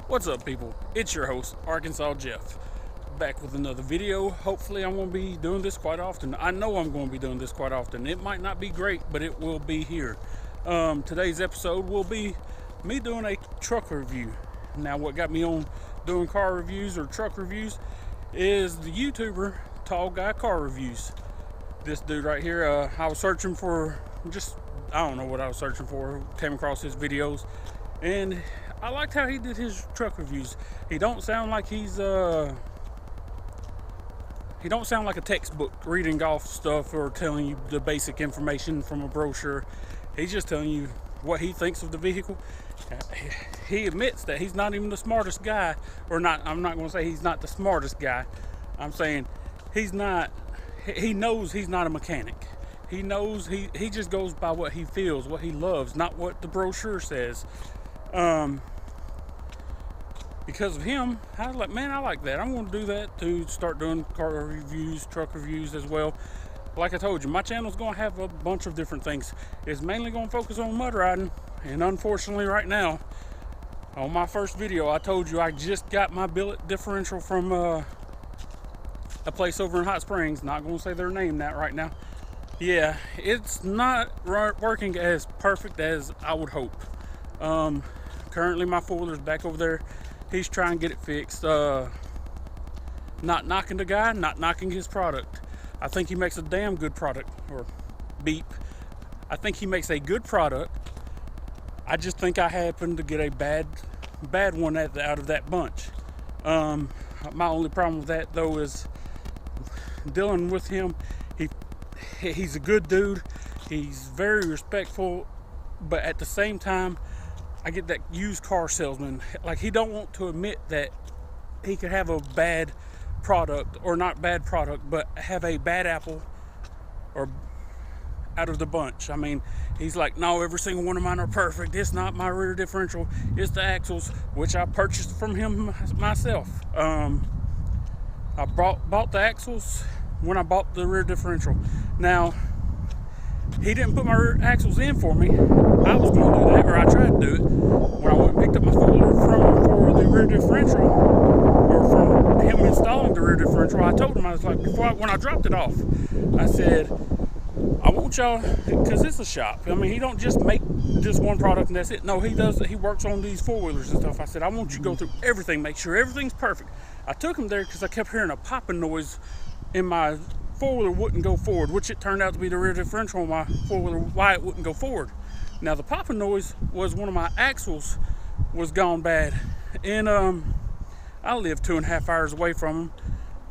What's up, people? It's your host, Arkansas Jeff, back with another video. Hopefully I'm going to be doing this quite often. I know I'm going to be doing this quite often. It might not be great, but it will be here. Today's episode will be me doing a truck review. Now, what got me on doing car reviews or truck reviews is the YouTuber Tall Guy Car Reviews. This dude right here, I was searching for I don't know what I was searching for. Came across his videos, and I liked how he did his truck reviews. He don't sound like he don't sound like a textbook reading off stuff or telling you the basic information from a brochure. He's just telling you what he thinks of the vehicle. He admits that he's not even the smartest guy, or not. I'm not going to say he's not the smartest guy. I'm saying he's not. He knows he's not a mechanic. He knows he just goes by what he feels, what he loves, not what the brochure says. Because of him, I was like, man, I like that. I'm going to do that to start doing car reviews, truck reviews as well. Like I told you, my channel's going to have a bunch of different things. It's mainly going to focus on mud riding. And unfortunately right now, on my first video, I told you I just got my billet differential from a place over in Hot Springs. Not going to say their name right now. Yeah, it's not working as perfect as I would hope. Currently my four-wheeler's back over there. He's trying to get it fixed. Not knocking the guy, not knocking his product. I think he makes a damn good product. Or beep. I think he makes a good product. I just think I happened to get a bad one out of that bunch. My only problem with that though is dealing with him. He's a good dude. He's very respectful, but at the same time, I get that used car salesman. Like, he don't want to admit that he could have a bad product, or not bad product, but have a bad apple or out of the bunch. I mean, he's like, no, every single one of mine are perfect. It's not my rear differential, it's the axles, which I purchased from him myself. I bought the axles when I bought the rear differential. Now, he didn't put my rear axles in for me. I was going to do that, or I tried to do it. When I went and picked up my four-wheeler for the rear differential, or from him installing the rear differential, I told him, I was like, when I dropped it off, I said, I want y'all, because it's a shop. I mean, he don't just make just one product and that's it. No, he works on these four-wheelers and stuff. I said, I want you to go through everything, make sure everything's perfect. I took him there because I kept hearing a popping noise in my four-wheeler wouldn't go forward, which it turned out to be the rear differential on my four-wheeler, why it wouldn't go forward. Now, the popping noise was one of my axles was gone bad, and I live 2.5 hours away from him.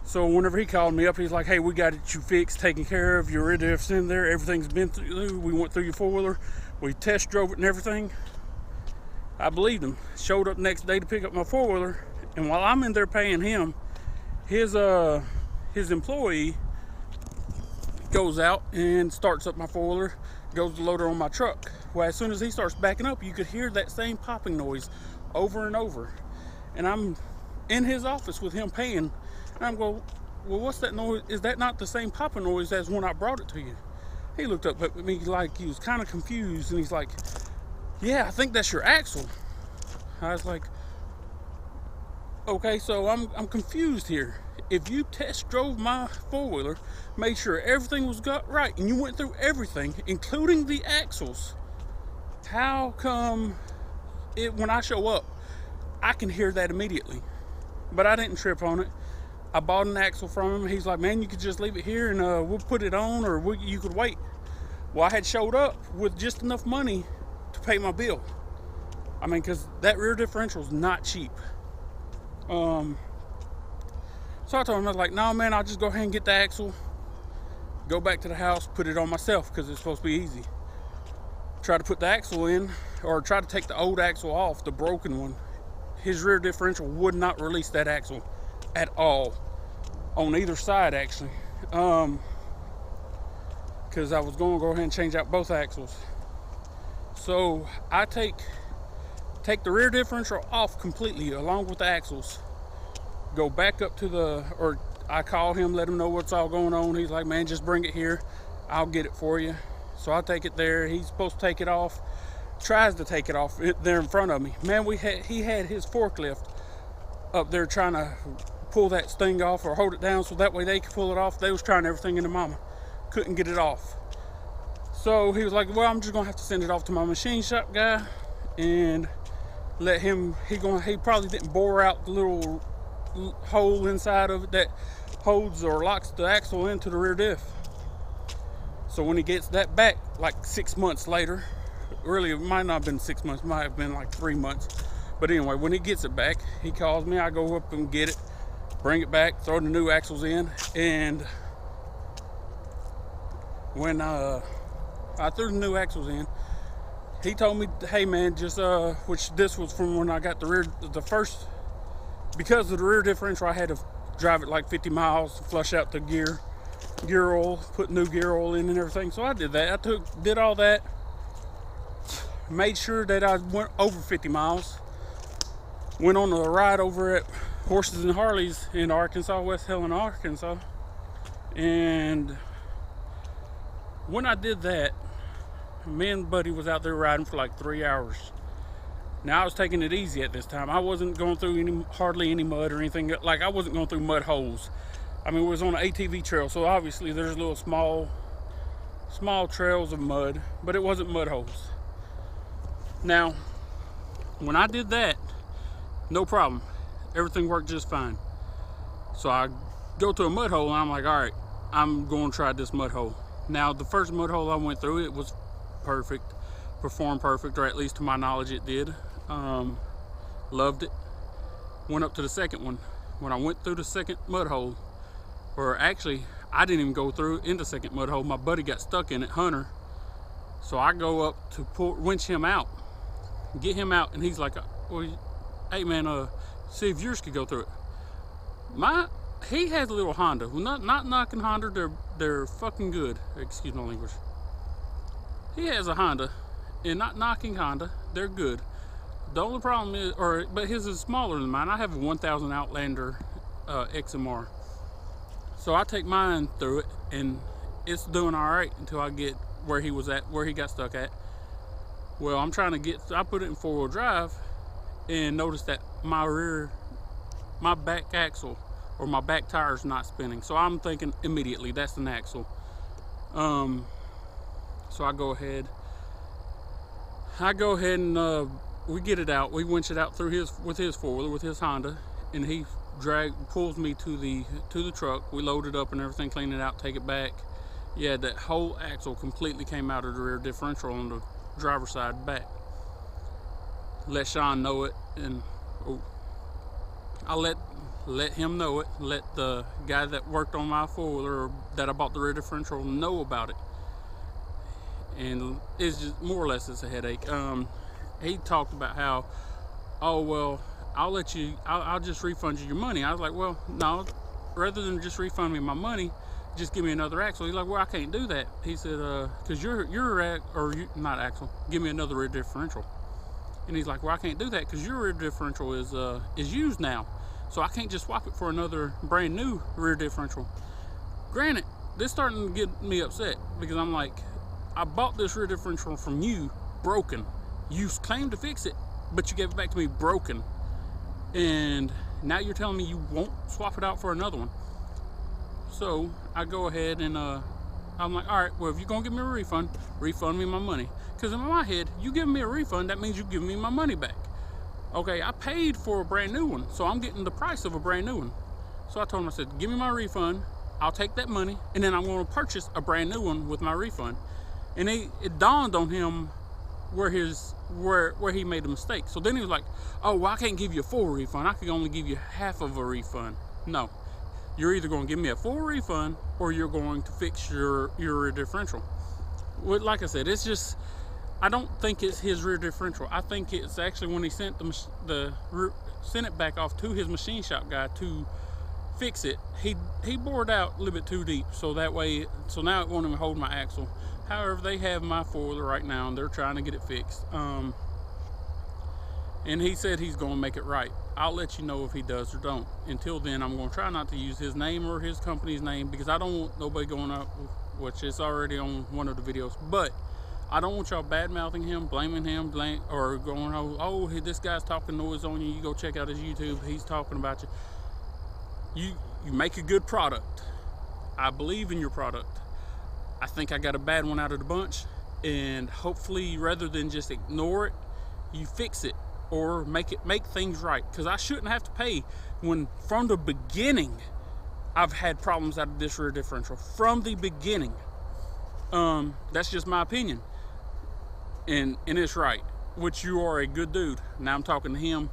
So whenever he called me up, he's like, hey, we got it you fixed, taken care of, your rear diff's in there, everything's been through, we went through your four-wheeler, we test drove it and everything. I believed him. Showed up next day to pick up my four-wheeler, and while I'm in there paying him, his employee goes out and starts up my four-wheeler, goes to load her on my truck. Well, as soon as he starts backing up, you could hear that same popping noise over and over. And I'm in his office with him paying, and I'm going, well, what's that noise? Is that not the same popping noise as when I brought it to you? He looked up at me like he was kind of confused, and he's like, yeah, I think that's your axle. I was like, okay, so I'm confused here. If you test drove my four-wheeler, made sure everything was got right, and you went through everything, including the axles, how come when I show up, I can hear that immediately? But I didn't trip on it. I bought an axle from him. He's like, man, you could just leave it here and we'll put it on, or you could wait. Well, I had showed up with just enough money to pay my bill. I mean, because that rear differential is not cheap. So I told him, I was like, no, man, I'll just go ahead and get the axle, go back to the house, put it on myself, because it's supposed to be easy. Try to put the axle in, or try to take the old axle off, the broken one. His rear differential would not release that axle at all, on either side, actually. Because I was going to go ahead and change out both axles. So I take the rear differential off completely, along with the axles. Go back up to or I call him, let him know what's all going on. He's like, man, just bring it here, I'll get it for you. So I take it there. He's supposed to take it off, tries to take it off there in front of me. Man, he had his forklift up there trying to pull that sting off or hold it down so that way they could pull it off. They was trying everything in the mama, couldn't get it off. So he was like, well, I'm just gonna have to send it off to my machine shop guy and let him, he probably didn't bore out the little hole inside of it that holds or locks the axle into the rear diff. So when he gets that back, like 6 months later, really it might not have been 6 months, it might have been like 3 months. But anyway, when he gets it back, he calls me, I go up and get it, bring it back, throw the new axles in, and when I threw the new axles in, he told me, hey man, just which this was from when I got the first, because of the rear differential, I had to drive it like 50 miles, flush out the gear oil, put new gear oil in and everything. So I did that. Did all that, made sure that I went over 50 miles, went on a ride over at Horses and Harleys in Arkansas, West Helena, Arkansas. And when I did that, me and Buddy was out there riding for like 3 hours. Now I was taking it easy at this time. I wasn't going through hardly any mud or anything. Like I wasn't going through mud holes. I mean, it was on an ATV trail, so obviously there's little small trails of mud, but it wasn't mud holes. Now, when I did that, no problem. Everything worked just fine. So I go to a mud hole and I'm like, all right, I'm going to try this mud hole. Now, the first mud hole I went through, it was perfect, performed perfect, or at least to my knowledge it did. Loved it. Went up to the second one. When I went through the second mud hole, or actually I didn't even go through in the second mud hole, my buddy got stuck in it, Hunter. So I go up to winch him out, get him out, and he's like, well, hey man, see if yours could go through it. He has a little Honda. Well, not knocking Honda, they're fucking good. Excuse my language. He has a Honda, and not knocking Honda, they're good. The only problem is, but his is smaller than mine. I have a 1000 Outlander XMR. So I take mine through it, and it's doing all right until I get where he was at, where he got stuck at. Well, I'm trying to get, I put it in 4-wheel drive, and notice that my back axle or my back tire is not spinning. So I'm thinking immediately that's an axle. So I go ahead and we get it out. We winch it out through with his 4-wheeler, with his Honda, and he pulls me to the truck. We load it up and everything, clean it out, take it back. Yeah, that whole axle completely came out of the rear differential on the driver's side back. Let Sean know it, and I let him know it. Let the guy that worked on my 4-wheeler, that I bought the rear differential, know about it. And it's just more or less it's a headache. He talked about how, oh well, I'll just refund you your money. I was like, well, no, rather than just refund me my money, just give me another axle. He's like, well, I can't do that. He said, cause not axle, give me another rear differential. And he's like, well, I can't do that because your rear differential is used now, so I can't just swap it for another brand new rear differential. Granted, this starting to get me upset because I'm like, I bought this rear differential from you broken. You claimed to fix it, but you gave it back to me broken, and now you're telling me you won't swap it out for another one. So I go ahead and I'm like, all right, well, if you're gonna give me a refund me my money. Because in my head, you give me a refund, that means you give me my money back. Okay, I paid for a brand new one, so I'm getting the price of a brand new one. So I told him, I said, give me my refund, I'll take that money, and then I'm going to purchase a brand new one with my refund. And it dawned on him where he made a mistake. So then he was like, oh, well, I can't give you a full refund, I can only give you half of a refund. No, you're either going to give me a full refund or you're going to fix your rear differential. Well, like I said, it's just, I don't think it's his rear differential. I think it's actually when he sent sent it back off to his machine shop guy to fix it, he bored out a little bit too deep, so now it won't even hold my axle. However, they have my 4-wheeler right now and they're trying to get it fixed. And he said he's going to make it right. I'll let you know if he does or don't. Until then, I'm going to try not to use his name or his company's name because I don't want nobody going up, which is already on one of the videos, but I don't want y'all bad mouthing him, blaming him, or going, oh, this guy's talking noise on you. You go check out his YouTube. He's talking about you. You make a good product. I believe in your product. I think I got a bad one out of the bunch, and hopefully, rather than just ignore it, you fix it or make things right. Because I shouldn't have to pay when from the beginning I've had problems out of this rear differential from the beginning. That's just my opinion. And it's right, which you are a good dude. Now I'm talking to him,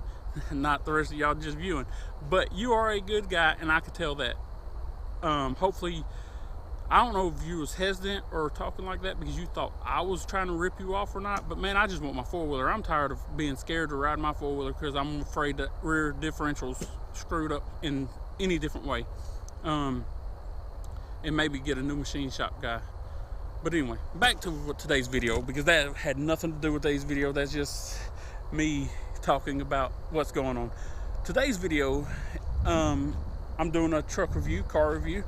not the rest of y'all just viewing. But you are a good guy, and I could tell that. Hopefully, I don't know if you was hesitant or talking like that because you thought I was trying to rip you off or not. But man, I just want my four-wheeler. I'm tired of being scared to ride my four-wheeler because I'm afraid that rear differential's screwed up in any different way. And maybe get a new machine shop guy. But anyway, back to today's video, because that had nothing to do with today's video. That's just me talking about what's going on. Today's video, I'm doing a truck review, car review,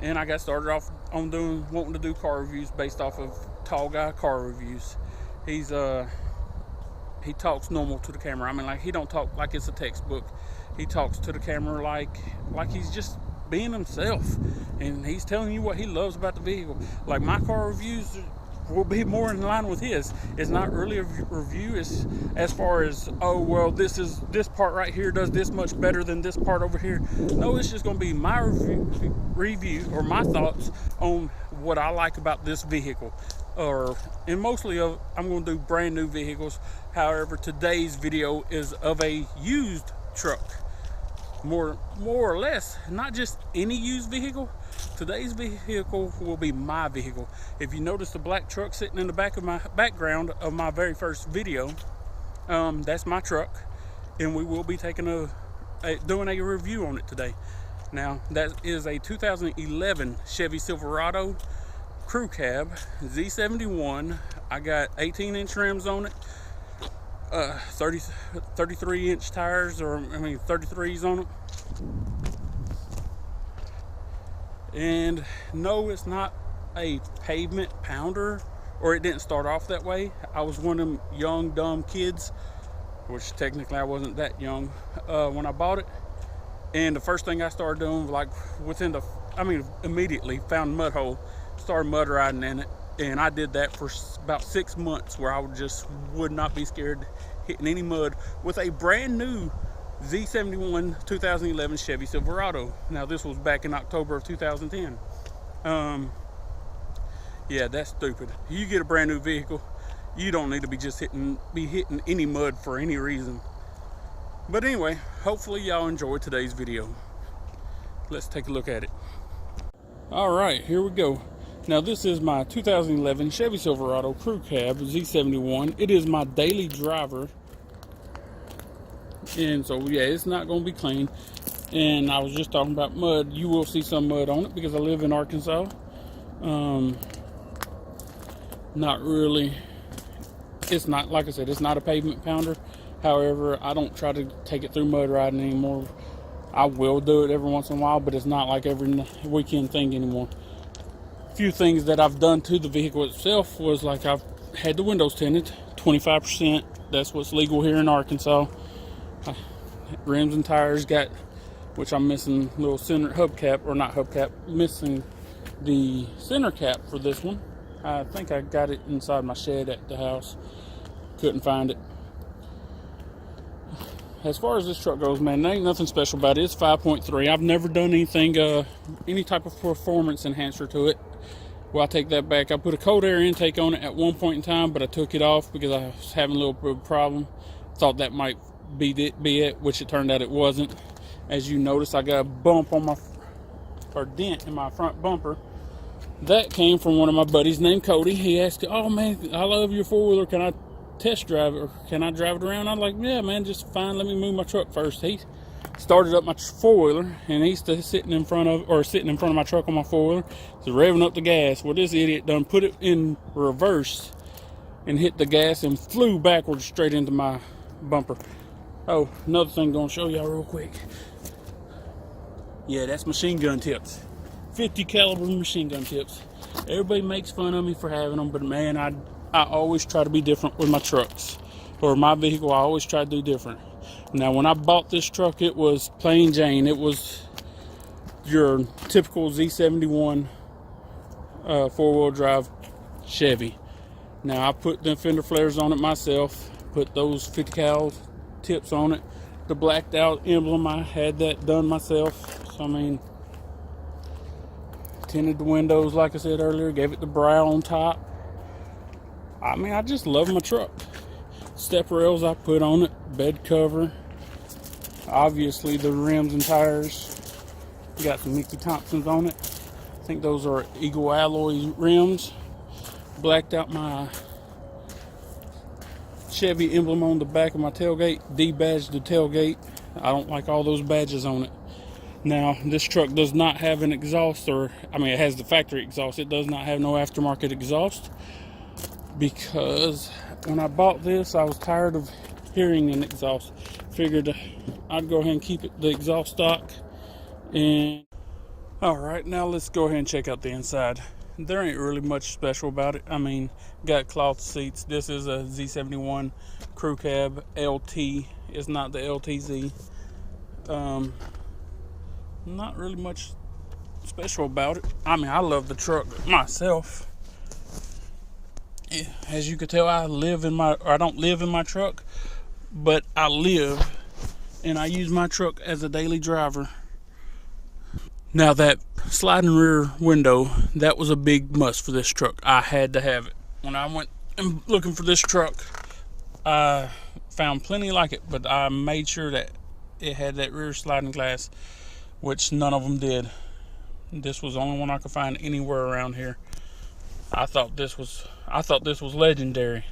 and I got started off on wanting to do car reviews based off of Tall Guy Car Reviews. He talks normal to the camera. I mean, like, he don't talk like it's a textbook. He talks to the camera like he's just being himself, and he's telling you what he loves about the vehicle. Like, my car reviews will be more in line with his. It's not really a review. It's as far as, oh well, this part right here does this much better than this part over here. No, it's just going to be my review or my thoughts on what I like about this vehicle. And mostly I'm going to do brand new vehicles. However, today's video is of a used truck. More or less, not just any used vehicle. Today's vehicle will be my vehicle. If you notice the black truck sitting in the background of my very first video, that's my truck, and we will be taking doing a review on it today. Now, that is a 2011 Chevy Silverado Crew Cab Z71. I got 18-inch rims on it. 33-inch tires, 33s on it. And no, it's not a pavement pounder, or it didn't start off that way. I was one of them young, dumb kids, which technically I wasn't that young when I bought it. And the first thing I started doing, like immediately found a mud hole, started mud riding in it. And I did that for about 6 months, where I would not be scared hitting any mud with a brand new Z71 2011 Chevy Silverado. Now, this was back in October of 2010. Yeah, that's stupid. You get a brand new vehicle, you don't need to be just hitting any mud for any reason. But anyway, hopefully y'all enjoyed today's video. Let's take a look at it. All right, here we go. Now, this is my 2011 Chevy Silverado Crew Cab Z71. It is my daily driver. And so, yeah, it's not going to be clean. And I was just talking about mud. You will see some mud on it because I live in Arkansas. Not really. It's not, like I said, it's not a pavement pounder. However, I don't try to take it through mud riding anymore. I will do it every once in a while, but it's not like every weekend thing anymore. Few things that I've done to the vehicle itself was, like, I've had the windows tinted 25%. That's what's legal here in Arkansas. Rims and tires which I'm missing little center hubcap, or not hubcap, missing the center cap for this one. I think I got it inside my shed at the house. Couldn't find it. As far as this truck goes, man, there ain't nothing special about it. It's 5.3. I've never done anything, any type of performance enhancer to it. Well, I take that back. I put a cold air intake on it at one point in time, but I took it off because I was having a little bit of a problem. Thought that might be it, which it turned out it wasn't. As you notice, I got a bump on dent in my front bumper. That came from one of my buddies named Cody. He asked, "Oh man, I love your four-wheeler. Can I test drive it, or can I drive it around?" I'm like, "Yeah, man, just fine. Let me move my truck first." He started up my four-wheeler, and he's sitting in front of my truck on my four-wheeler. He's revving up the gas. Well, this idiot done put it in reverse and hit the gas and flew backwards straight into my bumper. Oh, another thing gonna show y'all real quick. Yeah, that's machine gun tips. 50 caliber machine gun tips. Everybody makes fun of me for having them, but man, I always try to be different with my trucks, or my vehicle. I always try to do different. Now, when I bought this truck, it was plain Jane. It was your typical Z71 four-wheel drive Chevy. Now, I put the fender flares on it myself, put those 50 cal tips on it. The blacked out emblem, I had that done myself. So, I mean, tinted the windows, like I said earlier, gave it the brow on top. I mean, I just love my truck. Step rails I put on it, bed cover. Obviously, the rims and tires. Got some Mickey Thompsons on it. I think those are Eagle alloy rims. Blacked out my Chevy emblem on the back of my tailgate. D-badged the tailgate. I don't like all those badges on it. Now, this truck does not have an exhaust, or, I mean, it has the factory exhaust. It does not have no aftermarket exhaust, because when I bought this, I was tired of hearing an exhaust. Figured I'd go ahead and keep it the exhaust stock. And all right, now let's go ahead and check out the inside. There ain't really much special about it. I mean, got cloth seats. This is a Z71 crew cab LT. It's not the LTZ. Not really much special about it. I mean, I love the truck myself. As you can tell, I don't live in my truck, but I live and I use my truck as a daily driver. Now, that sliding rear window, that was a big must for this truck. I had to have it. When I went looking for this truck, I found plenty like it, but I made sure that it had that rear sliding glass, which none of them did. This was the only one I could find anywhere around here. I thought this was legendary,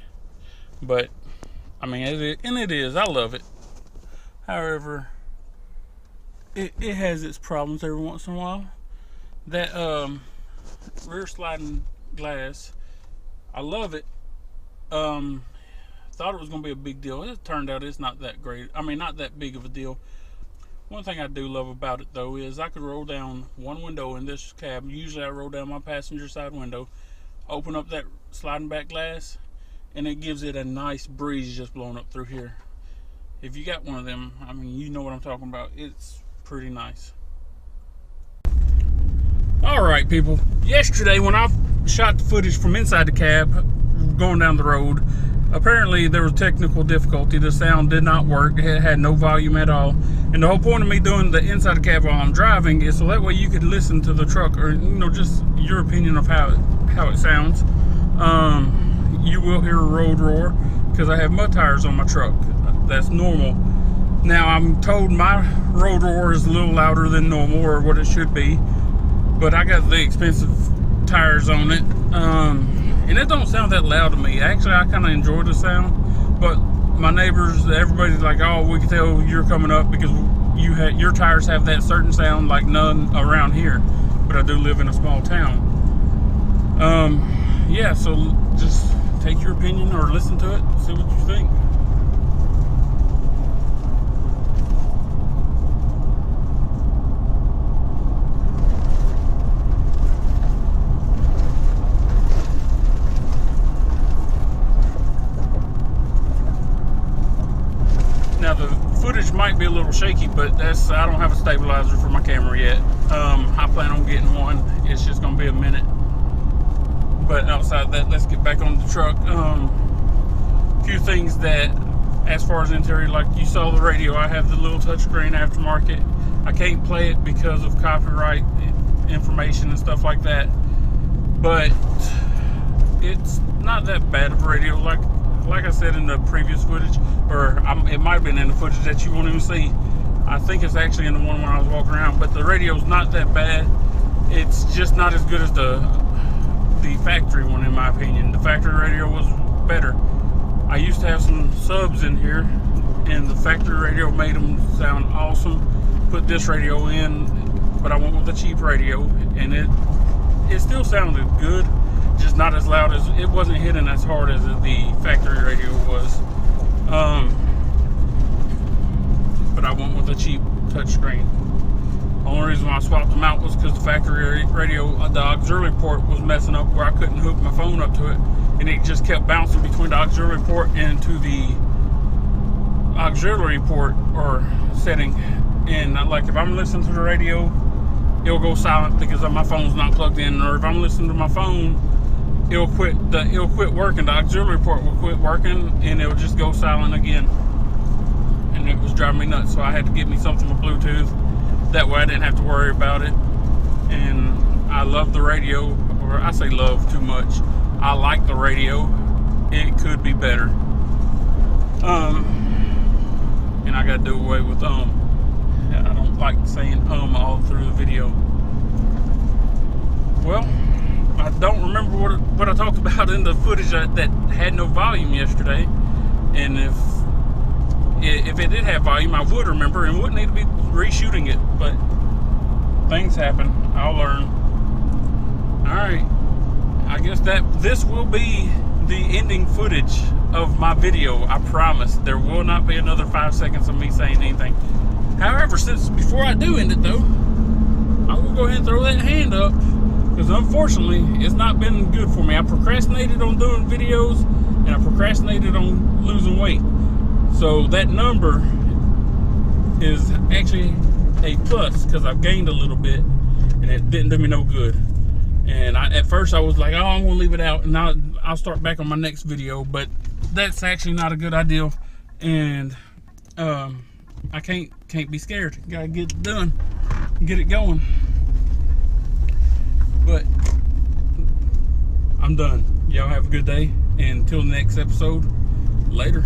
but I mean, it is. I love it. However, it has its problems every once in a while. That rear sliding glass, I love it. Thought it was going to be a big deal. It turned out it's not that great. I mean, not that big of a deal. One thing I do love about it, though, is I could roll down one window in this cab. Usually I roll down my passenger side window, open up that sliding back glass, and it gives it a nice breeze just blowing up through here. If you got one of them, I mean, you know what I'm talking about. It's pretty nice. All right, people. Yesterday, when I shot the footage from inside the cab going down the road, apparently there was technical difficulty. The sound did not work. It had no volume at all. And the whole point of me doing the inside the cab while I'm driving is so that way you could listen to the truck, or, you know, just your opinion of how it sounds. You will hear a road roar because I have mud tires on my truck. That's normal. Now, I'm told my road roar is a little louder than normal, or what it should be, but I got the expensive tires on it, and it don't sound that loud to me. Actually, I kind of enjoy the sound, but my neighbors, everybody's like, oh, we can tell you're coming up because your tires have that certain sound like none around here. But I do live in a small town. Yeah, so just take your opinion or listen to it, see what you think. Now, the footage might be a little shaky, but I don't have a stabilizer for my camera yet. I plan on getting one. It's just gonna be a minute. But outside that, let's get back on the truck. A few things that, as far as interior, like you saw the radio, I have the little touchscreen aftermarket. I can't play it because of copyright information and stuff like that. But it's not that bad of a radio. Like I said in the previous footage, or it might have been in the footage that you won't even see. I think it's actually in the one when I was walking around, but the radio's not that bad. It's just not as good as the factory one, in my opinion. The factory radio was better. I used to have some subs in here, and the factory radio made them sound awesome. Put this radio in, but I went with the cheap radio, and it still sounded good. Just not as loud as, it wasn't hitting as hard as the factory radio was. But I went with a cheap touchscreen. The only reason why I swapped them out was because the factory radio, the auxiliary port was messing up where I couldn't hook my phone up to it. and it just kept bouncing between the auxiliary port and to the auxiliary port or setting. And like if I'm listening to the radio, it'll go silent because my phone's not plugged in, or if I'm listening to my phone, it'll quit working. The auxiliary port will quit working and it'll just go silent again. And it was driving me nuts, so I had to get me something with Bluetooth. That way I didn't have to worry about it. And I love the radio, or I say love too much. I like the radio. It could be better. And I gotta do away with I don't like saying all through the video. Well, I don't remember what I talked about in the footage that had no volume yesterday. And if it did have volume, I would remember and wouldn't need to be reshooting it. But things happen. I'll learn. Alright. I guess this will be the ending footage of my video. I promise. There will not be another 5 seconds of me saying anything. However, before I do end it though, I will go ahead and throw that hand up, because unfortunately it's not been good for me. I procrastinated on doing videos, and I procrastinated on losing weight. So that number is actually a plus, because I've gained a little bit and it didn't do me no good. And at first I was like, oh, I'm gonna leave it out and I'll start back on my next video, but that's actually not a good idea. And I can't be scared. Gotta get it done, get it going. But I'm done. Y'all have a good day, and until the next episode, later.